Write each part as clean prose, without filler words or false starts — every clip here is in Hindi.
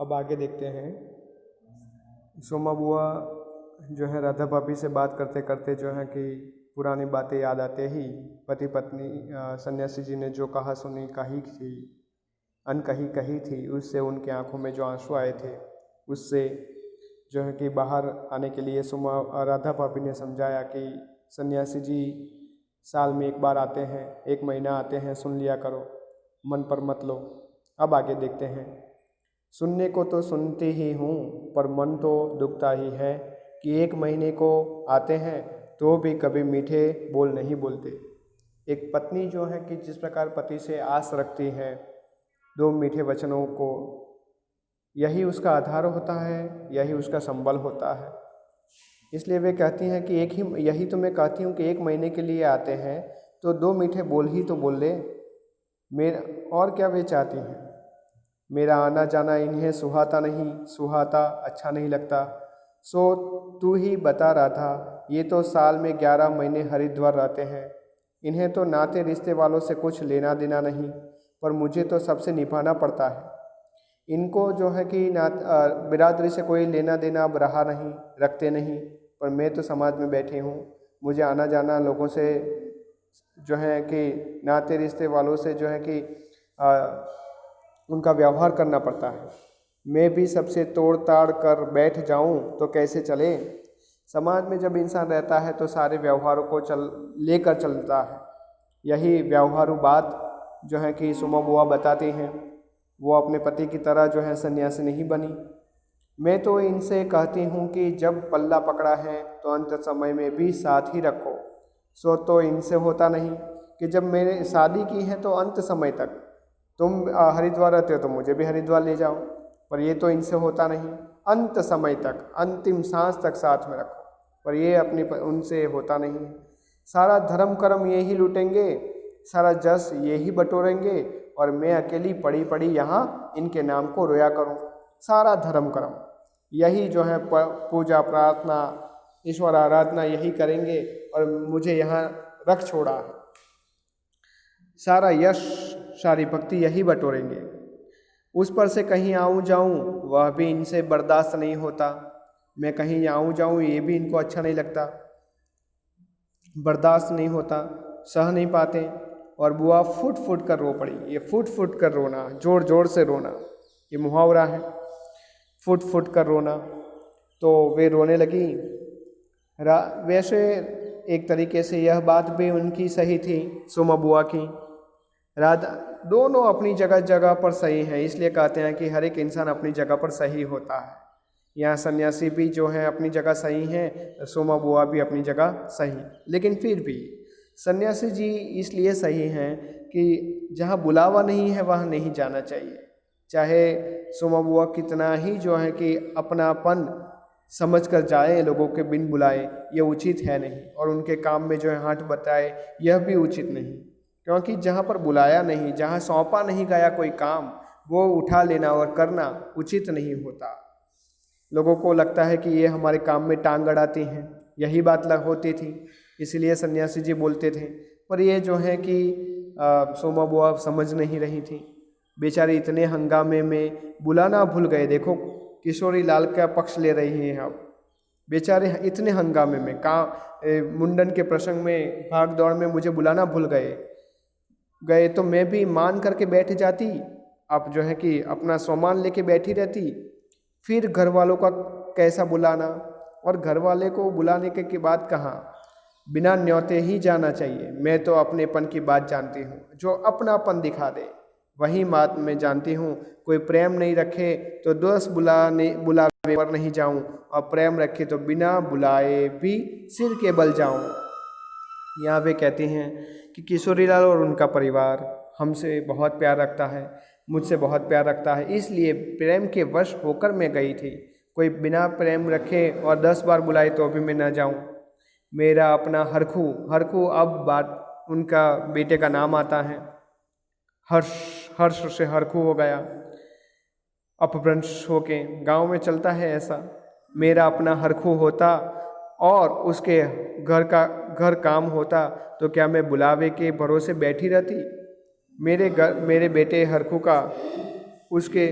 अब आगे देखते हैं। सोमा बुआ जो है राधा भाभी से बात करते करते जो है कि पुरानी बातें याद आते ही पति पत्नी सन्यासी जी ने जो कहा सुनी कही थी, अनकही कही थी, उससे उनकी आंखों में जो आंसू आए थे उससे जो है कि बाहर आने के लिए राधा भाभी ने समझाया कि सन्यासी जी साल में एक बार आते हैं, एक महीना आते हैं, सुन लिया करो, मन पर मत लो। अब आगे देखते हैं। सुनने को तो सुनती ही हूँ पर मन तो दुखता ही है कि एक महीने को आते हैं तो भी कभी मीठे बोल नहीं बोलते। एक पत्नी जो है कि जिस प्रकार पति से आस रखती है दो मीठे वचनों को, यही उसका आधार होता है, यही उसका संबल होता है। इसलिए वे कहती हैं कि यही तो मैं कहती हूँ कि एक महीने के लिए आते हैं तो दो मीठे बोल ही तो बोल ले। मेरा और क्या वे चाहती हैं? मेरा आना जाना इन्हें सुहाता अच्छा नहीं लगता। सो तू ही बता रहा था, ये तो साल में 11 महीने हरिद्वार रहते हैं। इन्हें तो नाते रिश्ते वालों से कुछ लेना देना नहीं, पर मुझे तो सबसे निभाना पड़ता है। इनको जो है कि बिरादरी से कोई लेना देना अब रहा नहीं, रखते नहीं, पर मैं तो समाज में बैठी हूँ, मुझे आना जाना लोगों से जो है कि नाते रिश्ते वालों से जो है कि उनका व्यवहार करना पड़ता है। मैं भी सबसे तोड़ ताड़ कर बैठ जाऊं तो कैसे चले? समाज में जब इंसान रहता है तो सारे व्यवहारों को लेकर चलता है। यही व्यवहारू बात जो है कि सोमा बुआ बताती हैं। वो अपने पति की तरह जो है सन्यासी नहीं बनी। मैं तो इनसे कहती हूँ कि जब पल्ला पकड़ा है तो अंत समय में भी साथ ही रखो। सो तो इनसे होता नहीं कि जब मैंने शादी की है तो अंत समय तक तुम हरिद्वार रहते हो तो मुझे भी हरिद्वार ले जाओ, पर ये तो इनसे होता नहीं। अंत समय तक, अंतिम सांस तक साथ में रखो, पर ये उनसे होता नहीं है। सारा धर्म कर्म ये ही लूटेंगे, सारा जस ये ही बटोरेंगे और मैं अकेली पड़ी पड़ी यहाँ इनके नाम को रोया करूँ। सारा धर्म कर्म यही जो है पूजा प्रार्थना ईश्वर आराधना यही करेंगे और मुझे यहाँ रख छोड़ा है। सारा यश सारी भक्ति यही बटोरेंगे। उस पर से कहीं आऊँ जाऊँ वह भी इनसे बर्दाश्त नहीं होता। मैं कहीं आऊँ जाऊँ ये भी इनको अच्छा नहीं लगता, बर्दाश्त नहीं होता, सह नहीं पाते। और बुआ फुट फुट कर रो पड़ी। ये फुट फुट कर रोना, जोर जोर से रोना, ये मुहावरा है, फुट फुट कर रोना। तो वे रोने लगी। वैसे एक तरीके से यह बात भी उनकी सही थी, सोमा बुआ की। राधा दोनों अपनी जगह जगह पर सही है, इसलिए कहते हैं कि हर एक इंसान अपनी जगह पर सही होता है। यहाँ सन्यासी भी जो है अपनी जगह सही है, सोमा बुआ भी अपनी जगह सही, लेकिन फिर भी सन्यासी जी इसलिए सही हैं कि जहाँ बुलावा नहीं है वहाँ नहीं जाना चाहिए। चाहे सोमा बुआ कितना ही जो है कि अपनापन समझ कर जाए लोगों के बिन बुलाए, ये उचित है नहीं। और उनके काम में जो है हाथ बताए, यह भी उचित नहीं। क्योंकि जहाँ पर बुलाया नहीं, जहाँ सौंपा नहीं गया कोई काम, वो उठा लेना और करना उचित नहीं होता। लोगों को लगता है कि ये हमारे काम में टांग अड़ाती हैं, यही बात होती थी, इसलिए सन्यासी जी बोलते थे। पर ये जो है कि सोमा बुआ समझ नहीं रही थी। बेचारी इतने हंगामे में बुलाना भूल गए। देखो किशोरी लाल का पक्ष ले रही हैं अब। बेचारे इतने हंगामे में मुंडन के प्रसंग में भाग दौड़ में मुझे बुलाना भूल गए तो मैं भी मान करके बैठ जाती। अब जो है कि अपना सामान लेके बैठी रहती। फिर घर वालों का कैसा बुलाना, और घर वाले को बुलाने के बाद कहाँ, बिना न्योते ही जाना चाहिए। मैं तो अपनेपन की बात जानती हूँ, जो अपनापन दिखा दे वही बात मैं जानती हूँ। कोई प्रेम नहीं रखे तो 10 बुलावे पर नहीं जाऊँ, और प्रेम रखे तो बिना बुलाए भी सिर के बल जाऊँ। यहाँ वे कहती हैं कि किशोरीलाल और उनका परिवार हमसे बहुत प्यार रखता है, मुझसे बहुत प्यार रखता है, इसलिए प्रेम के वश होकर मैं गई थी। कोई बिना प्रेम रखे और 10 बार बुलाए तो भी मैं न जाऊँ। मेरा अपना हरखू अब बात उनका बेटे का नाम आता है। हर्ष से हरखू हो गया, अपभ्रंश होके गांव में चलता है ऐसा। मेरा अपना हरखू होता और उसके घर काम होता तो क्या मैं बुलावे के भरोसे बैठी रहती? मेरे बेटे हरखू का उसके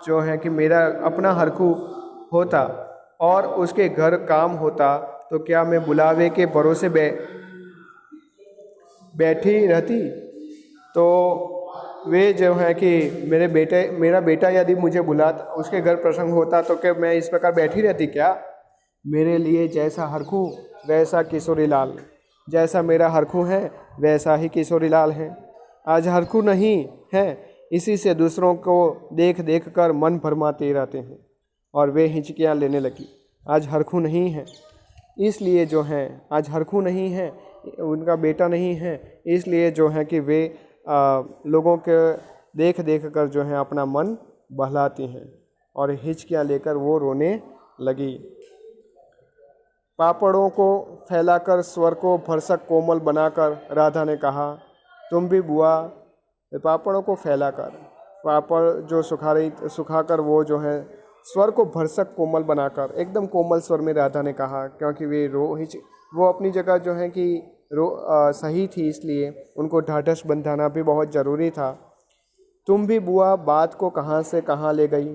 जो है कि मेरा अपना हरखू होता और उसके घर काम होता तो क्या मैं बुलावे के भरोसे बैठी रहती। तो वे जो है कि मेरा बेटा यदि मुझे बुलाता, उसके घर प्रसंग होता तो क्या मैं इस प्रकार बैठी रहती क्या? मेरे लिए जैसा हरखू वैसा किशोरी लाल, जैसा मेरा हरखू है वैसा ही किशोरी लाल है। आज हरखू नहीं है, इसी से दूसरों को देख देख कर मन भरमाते रहते हैं। और वे हिचकियाँ लेने लगी। आज हरखू नहीं है इसलिए जो है, आज हरखू नहीं है, उनका बेटा नहीं है, इसलिए जो है कि वे लोगों के देख देख कर जो है अपना मन बहलाती हैं और हिचकियाँ लेकर वो रोने लगी। पापड़ों को फैलाकर स्वर को भरसक कोमल बनाकर राधा ने कहा, तुम भी बुआ। पापड़ों को फैलाकर, पापड़ जो सुखाकर वो जो है स्वर को भरसक कोमल बनाकर, एकदम कोमल स्वर में राधा ने कहा, क्योंकि वो अपनी जगह जो है कि सही थी, इसलिए उनको ढाढ़स बंधाना भी बहुत ज़रूरी था। तुम भी बुआ बात को कहाँ से कहाँ ले गई,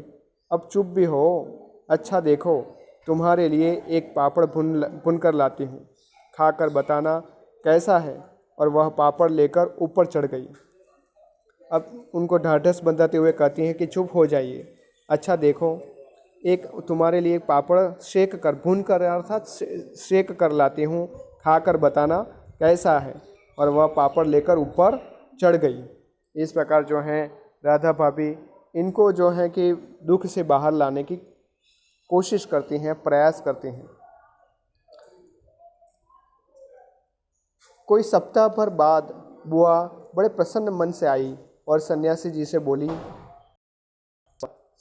अब चुप भी हो। अच्छा देखो, तुम्हारे लिए एक पापड़ भुन कर लाती हूँ, खाकर बताना कैसा है। और वह पापड़ लेकर ऊपर चढ़ गई। अब उनको ढाढ़स बंधाते हुए कहती हैं कि चुप हो जाइए। अच्छा देखो, एक तुम्हारे लिए पापड़ सेक कर, भून कर अर्थात सेक कर लाती हूँ, खाकर बताना कैसा है। और वह पापड़ लेकर ऊपर चढ़ गई। इस प्रकार जो है राधा भाभी इनको जो है कि दुख से बाहर लाने की कोशिश करती हैं, प्रयास करती हैं। कोई सप्ताह भर बाद बुआ बड़े प्रसन्न मन से आई और सन्यासी जी से बोली।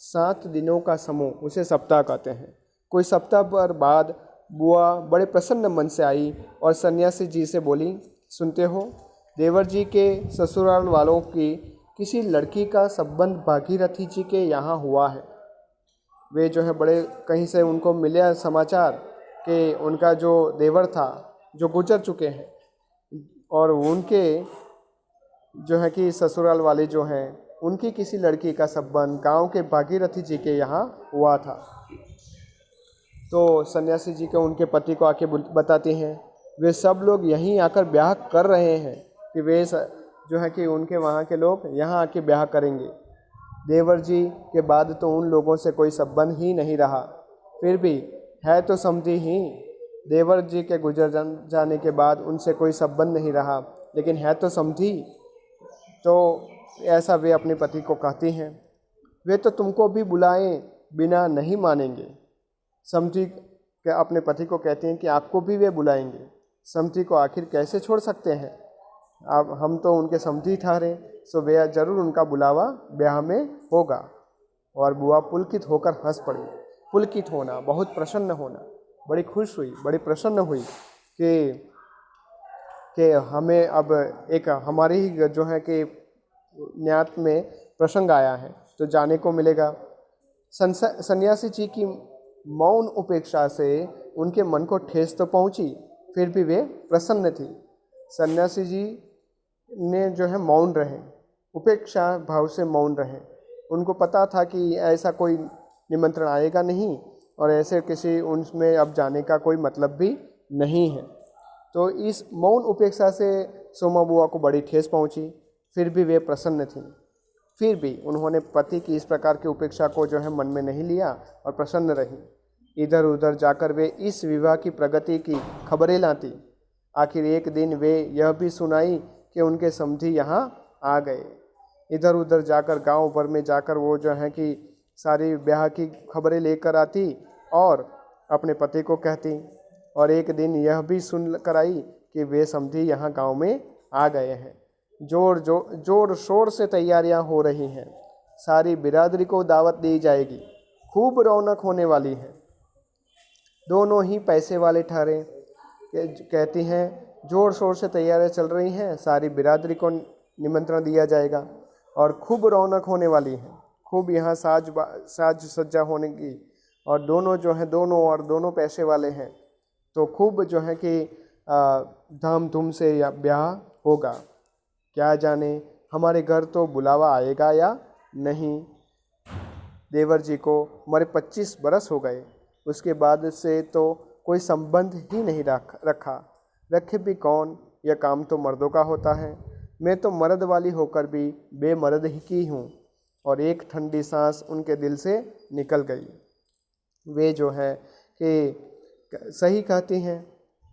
7 दिनों का समूह, उसे सप्ताह कहते हैं। कोई सप्ताह भर बाद बुआ बड़े प्रसन्न मन से आई और सन्यासी जी से बोली, सुनते हो, देवर जी के ससुराल वालों की किसी लड़की का संबंध भागीरथी जी के यहाँ हुआ है। वे जो है बड़े कहीं से उनको मिला समाचार कि उनका जो देवर था, जो गुजर चुके हैं, और उनके जो है कि ससुराल वाले जो हैं, उनकी किसी लड़की का संबंध गांव के भागीरथी जी के यहाँ हुआ था। तो सन्यासी जी को उनके पति को आके बताते हैं। वे सब लोग यहीं आकर ब्याह कर रहे हैं कि वे जो है कि उनके वहाँ के लोग यहाँ आके ब्याह करेंगे। देवर जी के बाद तो उन लोगों से कोई संबंध ही नहीं रहा। फिर भी है तो समझी ही, देवर जी के गुजर जाने के बाद उनसे कोई संबंध नहीं रहा, लेकिन है तो समझी। तो ऐसा वे अपने पति को कहती हैं। वे तो तुमको भी बुलाएं बिना नहीं मानेंगे। समझी के अपने पति को कहती हैं कि आपको भी वे बुलाएंगे। समझी को आखिर कैसे छोड़ सकते हैं, अब हम तो उनके समझी ठहरे, सो वे जरूर उनका बुलावा ब्याह में होगा। और बुआ पुलकित होकर हंस पड़ी। पुलकित होना, बहुत प्रसन्न होना, बड़ी खुश हुई, बड़ी प्रसन्न हुई कि हमें अब एक हमारी ही जो है कि न्यात में प्रसंग आया है तो जाने को मिलेगा। सन्यासी जी की मौन उपेक्षा से उनके मन को ठेस तो पहुंची, फिर भी वे प्रसन्न थी। सन्यासी जी ने जो है मौन रहे, उपेक्षा भाव से मौन रहे। उनको पता था कि ऐसा कोई निमंत्रण आएगा नहीं और ऐसे किसी उनमें अब जाने का कोई मतलब भी नहीं है। तो इस मौन उपेक्षा से सोमा बुआ को बड़ी ठेस पहुंची, फिर भी वे प्रसन्न थीं। फिर भी उन्होंने पति की इस प्रकार की उपेक्षा को जो है मन में नहीं लिया और प्रसन्न रही। इधर उधर जाकर वे इस विवाह की प्रगति की खबरें लाती। आखिर एक दिन वे यह भी सुनाई कि उनके समधी यहाँ आ गए। इधर उधर जाकर गांव भर में जाकर वो जो है कि सारी ब्याह की खबरें लेकर आती और अपने पति को कहती। और एक दिन यह भी सुन कर आई कि वे समधी यहाँ गांव में आ गए हैं। जोर शोर से तैयारियां हो रही हैं, सारी बिरादरी को दावत दी जाएगी, खूब रौनक होने वाली है। दोनों ही पैसे वाले ठहरे। कहती हैं जोर शोर से तैयारियां चल रही हैं, सारी बिरादरी को निमंत्रण दिया जाएगा और खूब रौनक होने वाली है, खूब यहाँ साज सज्जा होने की। और दोनों जो है दोनों पैसे वाले हैं, तो खूब जो है कि धाम धूम से ब्याह होगा। क्या जाने हमारे घर तो बुलावा आएगा या नहीं। देवर जी को मरे 25 बरस हो गए। उसके बाद से तो कोई संबंध ही नहीं रखा। रखे भी कौन, यह काम तो मर्दों का होता है। मैं तो मर्द वाली होकर भी बेमर्द ही की हूँ। और एक ठंडी सांस उनके दिल से निकल गई। वे जो है कि सही कहती हैं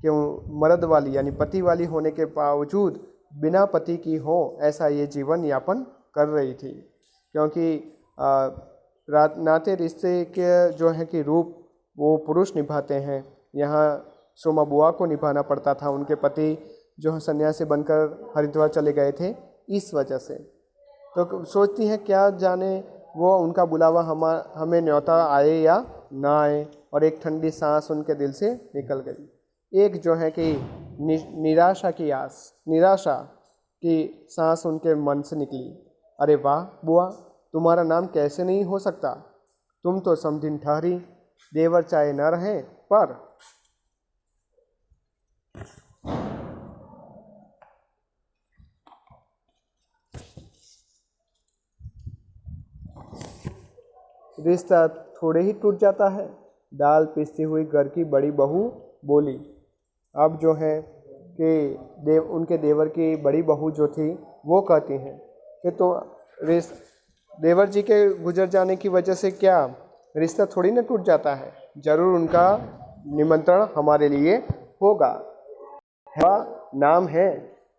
कि मर्द वाली यानी पति वाली होने के बावजूद बिना पति की हो ऐसा ये जीवन यापन कर रही थी। क्योंकि नाते रिश्ते के जो है कि रूप वो पुरुष निभाते हैं। यहाँ सोमा बुआ को निभाना पड़ता था। उनके पति जो है सन्यासी बनकर हरिद्वार चले गए थे इस वजह से। तो सोचती हैं क्या जाने वो उनका बुलावा हमें न्योता आए या ना आए। और एक ठंडी सांस उनके दिल से निकल गई। एक जो है कि निराशा की सांस उनके मन से निकली। अरे वाह बुआ, तुम्हारा नाम कैसे नहीं हो सकता। तुम तो समधिन ठहरी। देवर चाहे न रहे पर रिश्ता थोड़े ही टूट जाता है। दाल पीसती हुई घर की बड़ी बहू बोली। अब जो है कि उनके देवर की बड़ी बहू जो थी वो कहती हैं कि तो देवर जी के गुजर जाने की वजह से क्या रिश्ता थोड़ी ना टूट जाता है। ज़रूर उनका निमंत्रण हमारे लिए होगा। नाम है,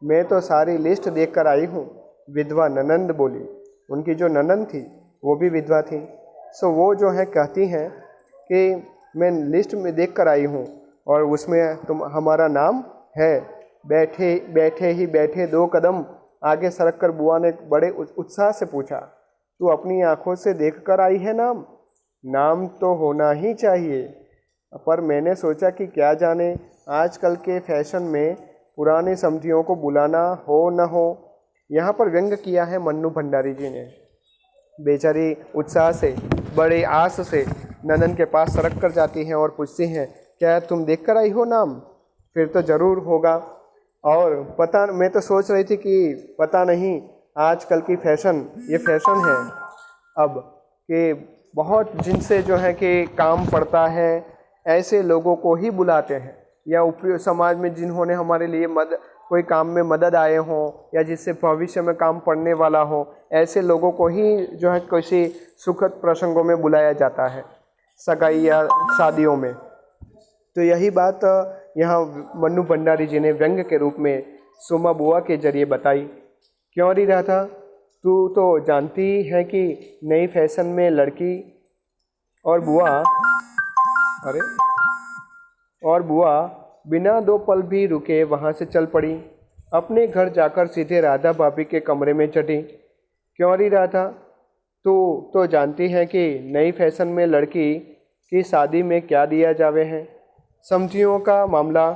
मैं तो सारी लिस्ट देख कर आई हूँ। विधवा ननंद बोली। उनकी जो ननंद थी वो भी विधवा थी। सो वो जो है कहती हैं कि मैं लिस्ट में देख कर आई हूँ और उसमें हमारा नाम है। बैठे 2 कदम आगे सरक कर बुआ ने बड़े उत्साह से पूछा, तू अपनी आंखों से देख कर आई है नाम? नाम तो होना ही चाहिए, पर मैंने सोचा कि क्या जाने आजकल के फैशन में पुराने समधियों को बुलाना हो न हो। यहाँ पर व्यंग किया है मन्नू भंडारी जी ने। बेचारी उत्साह से बड़े आस से नंदन के पास सरक कर जाती हैं और पूछती हैं, क्या तुम देख कर आई हो नाम? फिर तो ज़रूर होगा। और पता, मैं तो सोच रही थी कि पता नहीं आजकल की फैशन, ये फैशन है अब कि बहुत जिनसे जो है कि काम पड़ता है ऐसे लोगों को ही बुलाते हैं, या उपयोग समाज में जिन्होंने हमारे लिए कोई काम में मदद आए हों या जिससे भविष्य में काम पड़ने वाला हो, ऐसे लोगों को ही जो है किसी सुखद प्रसंगों में बुलाया जाता है, सगाई या शादियों में। तो यही बात यहाँ मन्नू भंडारी जी ने व्यंग के रूप में सोमा बुआ के जरिए बताई। क्यों रही रहा था, तू तो जानती है कि नई फैशन में लड़की और बुआ बिना 2 पल भी रुके वहाँ से चल पड़ी। अपने घर जाकर सीधे राधा भाभी के कमरे में चढ़ी। क्यों रही रहा था, तू तो जानती है कि नई फैशन में लड़की की शादी में क्या दिया जावे है। समझियों का मामला